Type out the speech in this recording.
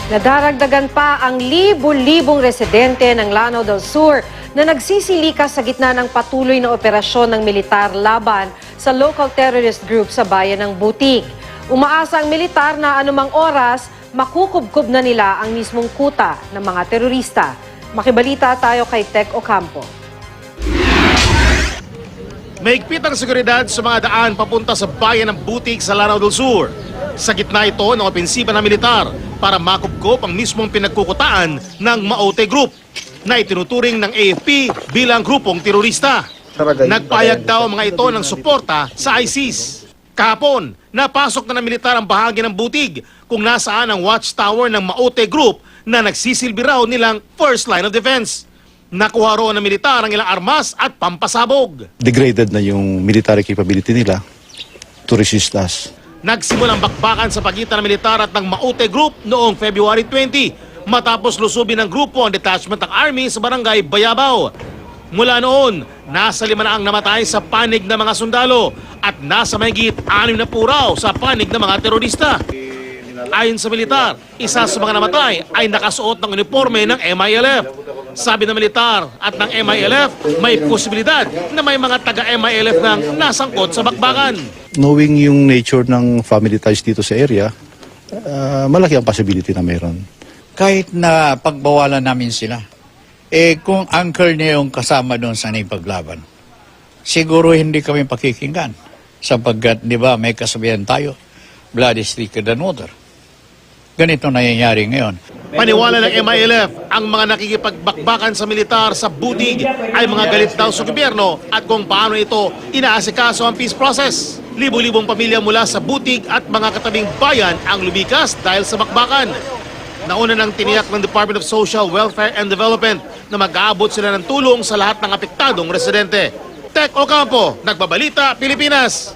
Nadaragdagan pa ang libu-libong residente ng Lanao del Sur na nagsisilikas sa gitna ng patuloy na operasyon ng militar laban sa local terrorist group sa bayan ng Butig. Umaasa ang militar na anumang oras, makukubkob na nila ang mismong kuta ng mga terorista. Makibalita tayo kay Tech Ocampo. Mahigpit ang seguridad sa mga daan papunta sa bayan ng Butig sa Lanao del Sur. Sa gitna ito ng opensiba ng militar para makubkob ang mismong pinagkukutaan ng Maote Group na itinuturing ng AFP bilang grupong terorista. Nagpayag daw ang mga ito ng suporta sa ISIS. Kahapon, napasok na ng militar ang bahagi ng Butig kung nasaan ang watchtower ng Maote Group na nagsisilbi raw nilang first line of defense. Nakuha roon ng militar ang ilang armas at pampasabog. Degraded na yung military capability nila to resist us. Nagsimulang bakbakan sa pagitan ng militar at ng Maote Group noong February 20 matapos lusubin ng grupo ang detachment ng army sa barangay Bayabaw. Mula noon, nasa 5 na ang namatay sa panig ng mga sundalo at nasa mahigit 6 na puraw sa panig ng mga terorista. Ayon sa militar, isa sa mga namatay ay nakasuot ng uniforme ng MILF. Sabi ng militar at ng MILF, may posibilidad na may mga taga-MILF nang nasangkot sa bakbakan. Knowing yung nature ng family ties dito sa area, malaki ang possibility na mayroon. Kahit na pagbawalan namin sila, kung anchor niya yung kasama doon sa paglaban, siguro hindi kami pakikinggan. Sapagkat, di ba, may kasabihan tayo, blood is thicker than water. Ganito nangyayari ngayon. Paniwala ng MILF, ang mga nakikipagbakbakan sa militar sa Butig ay mga galit daw sa gobyerno at kung paano ito inaasikaso ang peace process. Libo-libong pamilya mula sa Butig at mga katabing bayan ang lumikas dahil sa bakbakan. Nauna nang tiniyak ng Department of Social Welfare and Development na mag-aabot sila ng tulong sa lahat ng apektadong residente. Tech Ocampo, Nagbabalita, Pilipinas.